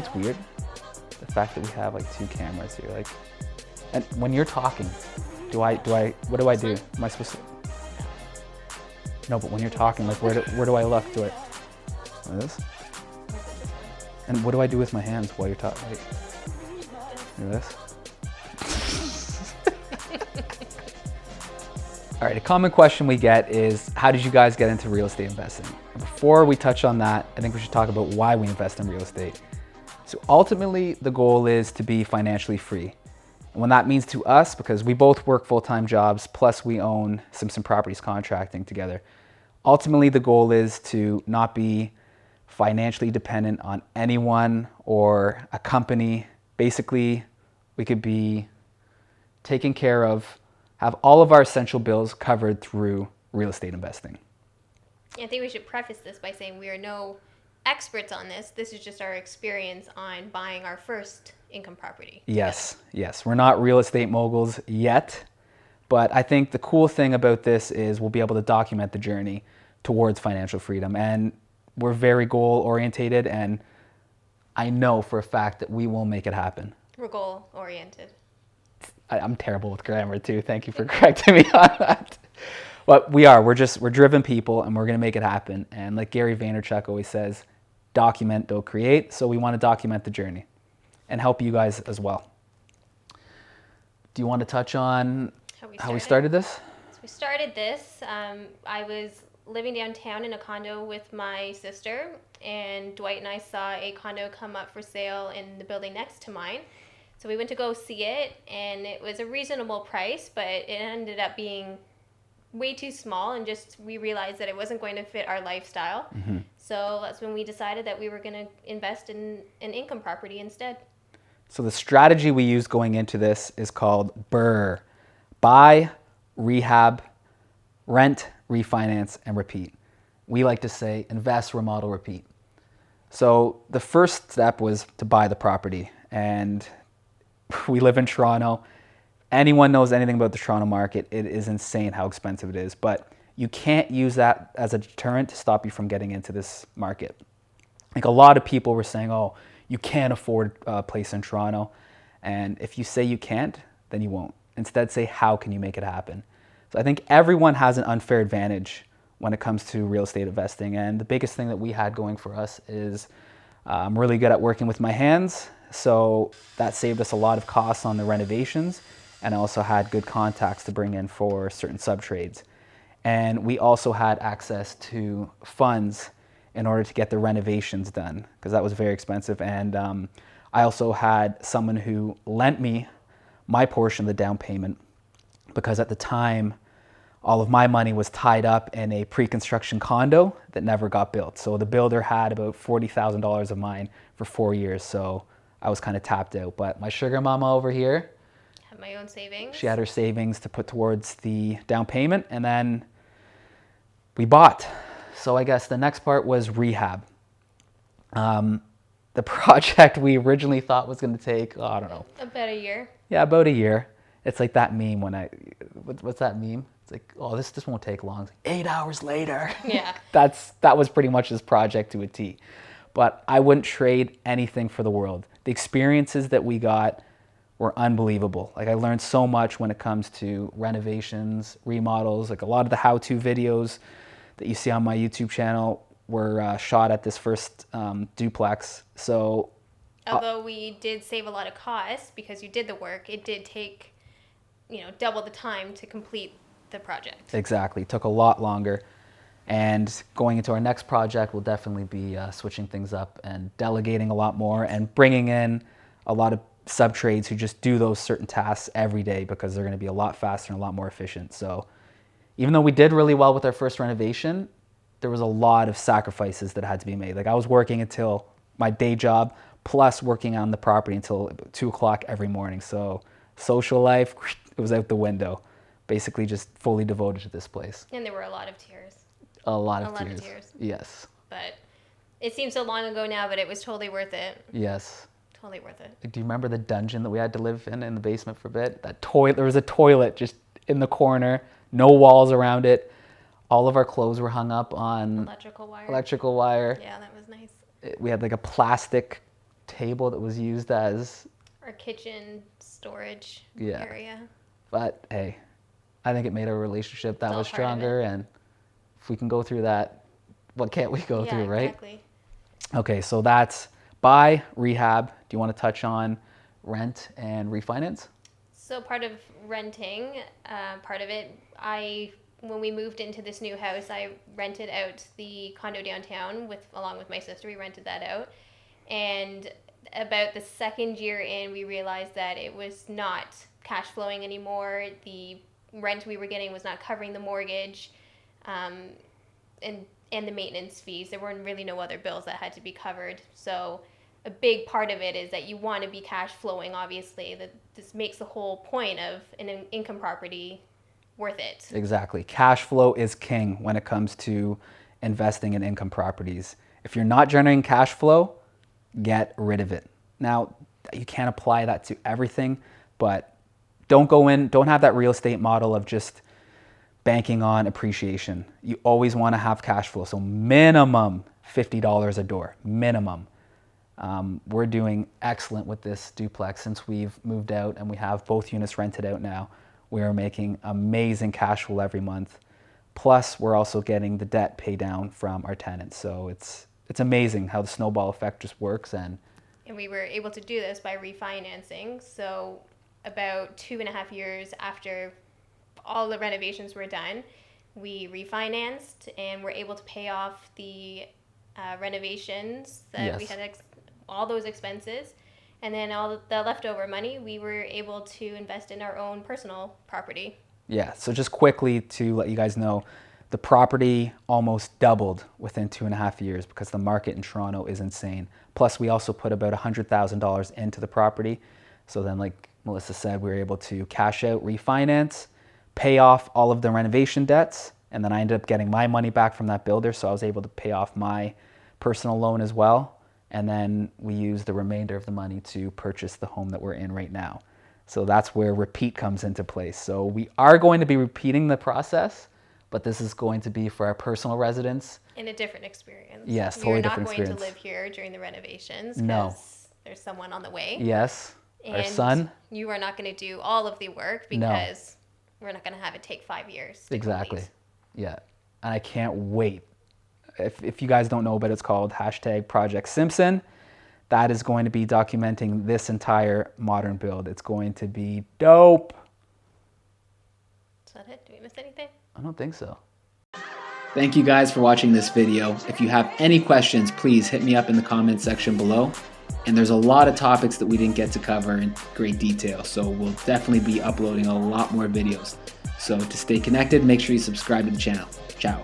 what's weird? The fact that we have like 2 cameras here. Like, and when you're talking, what do I do? Am I supposed to? No, but when you're talking, like where do I look? Do I like this? And what do I do with my hands while you're talking? Like this? All right, a common question we get is, how did you guys get into real estate investing? Before we touch on that, I think we should talk about why we invest in real estate. So ultimately, the goal is to be financially free. And what that means to us, because we both work full-time jobs, plus we own Simpson Properties contracting together. Ultimately, the goal is to not be financially dependent on anyone or a company. Basically, we could be taken care of, have all of our essential bills covered through real estate investing. I think we should preface this by saying we are no experts on this. This is just our experience on buying our first income property. Yes. We're not real estate moguls yet, but I think the cool thing about this is we'll be able to document the journey towards financial freedom. And we're very goal orientated, and I know for a fact that we will make it happen. We're goal oriented. I'm terrible with grammar too. Thank you for correcting me on that. But we're driven people, and we're going to make it happen. And like Gary Vaynerchuk always says, document, don't create. So we want to document the journey and help you guys as well. Do you want to touch on how we started this? So we started this. I was living downtown in a condo with my sister, and Dwight and I saw a condo come up for sale in the building next to mine. So we went to go see it, and it was a reasonable price, but it ended up being way too small, and we realized that it wasn't going to fit our lifestyle. Mm-hmm. So that's when we decided that we were going to invest in an income property instead. So the strategy we use going into this is called BRRRR: buy, rehab, rent, refinance, and repeat. We like to say invest, remodel, repeat. So the first step was to buy the property, and we live in Toronto. Anyone knows anything about the Toronto market, it is insane how expensive it is, but you can't use that as a deterrent to stop you from getting into this market. Like, a lot of people were saying, oh, you can't afford a place in Toronto. And if you say you can't, then you won't. Instead, say, how can you make it happen? So I think everyone has an unfair advantage when it comes to real estate investing. And the biggest thing that we had going for us is I'm really good at working with my hands. So that saved us a lot of costs on the renovations. And I also had good contacts to bring in for certain sub-trades. And we also had access to funds in order to get the renovations done, because that was very expensive. And I also had someone who lent me my portion of the down payment, because at the time, all of my money was tied up in a pre-construction condo that never got built. So the builder had about $40,000 of mine for 4 years. So I was kind of tapped out. But my sugar mama over here had my own savings. She had her savings to put towards the down payment, and then we bought. So I guess the next part was rehab. The project we originally thought was going to take, I don't know. About a year. Yeah, about a year. It's like that meme what's that meme? It's like, oh, this won't take long. It's like 8 hours later. Yeah. That was pretty much this project to a T. But I wouldn't trade anything for the world. The experiences that we got were unbelievable. Like, I learned so much when it comes to renovations, remodels. Like, a lot of the how-to videos that you see on my YouTube channel were shot at this first duplex. So, although we did save a lot of costs because you did the work, it did take, double the time to complete the project. Exactly. It took a lot longer. And going into our next project, we'll definitely be switching things up and delegating a lot more and bringing in a lot of sub-trades who just do those certain tasks every day, because they're going to be a lot faster and a lot more efficient. So even though we did really well with our first renovation, there was a lot of sacrifices that had to be made. Like, I was working until my day job, plus working on the property until 2 o'clock every morning. So social life, it was out the window. Basically just fully devoted to this place. And there were a lot of tears. A lot of tears. Yes. But it seems so long ago now, but it was totally worth it. Yes. Totally worth it. Do you remember the dungeon that we had to live in the basement for a bit? There was a toilet just in the corner, no walls around it. All of our clothes were hung up on electrical wire. Yeah, that was nice. We had like a plastic table that was used as, Our kitchen storage Yeah. area. but hey, I think it made our relationship that It's all much part of it. stronger. And if we can go through that, what can't we go Yeah, through, right? exactly. Okay, so that's buy, rehab. Do you want to touch on rent and refinance? So part of renting, part of it, when we moved into this new house, I rented out the condo downtown along with my sister. We rented that out, and about the second year in, we realized that it was not cash flowing anymore. The rent we were getting was not covering the mortgage, and the maintenance fees. There weren't really no other bills that had to be covered. So a big part of it is that you want to be cash flowing, obviously. That this makes the whole point of an income property worth it. Exactly. Cash flow is king when it comes to investing in income properties. If you're not generating cash flow, get rid of it. Now, you can't apply that to everything, but don't have that real estate model of just banking on appreciation. You always want to have cash flow. So minimum $50 a door, minimum. We're doing excellent with this duplex since we've moved out and we have both units rented out now. We are making amazing cash flow every month. Plus, we're also getting the debt pay down from our tenants. So it's amazing how the snowball effect just works. And we were able to do this by refinancing. So about 2.5 years after all the renovations were done, we refinanced and were able to pay off the renovations that we Yes. had, all those expenses. And then all the leftover money, we were able to invest in our own personal property. yeah, so just quickly to let you guys know, the property almost doubled within 2.5 years because the market in Toronto is insane. Plus, we also put about $100,000 into the property. So then, like Melissa said, we were able to cash out, refinance, pay off all of the renovation debts, and then I ended up getting my money back from that builder. So I was able to pay off my personal loan as well. And then we used the remainder of the money to purchase the home that we're in right now. So that's where repeat comes into place. So we are going to be repeating the process, but this is going to be for our personal residents. In a different experience. Yes, totally different We're not going experience. to live here during the renovations No. because there's someone on the way. Yes, our And son. you are not going to do all of the work because we're not going to have it take 5 years. to Exactly. complete. Yeah, and I can't wait. If you guys don't know about it, it's called #Project Simpson. That is going to be documenting this entire modern build. It's going to be dope. Is that it? Did we miss anything? I don't think so. Thank you guys for watching this video. If you have any questions, please hit me up in the comments section below. And there's a lot of topics that we didn't get to cover in great detail. So we'll definitely be uploading a lot more videos. So to stay connected, make sure you subscribe to the channel. Ciao.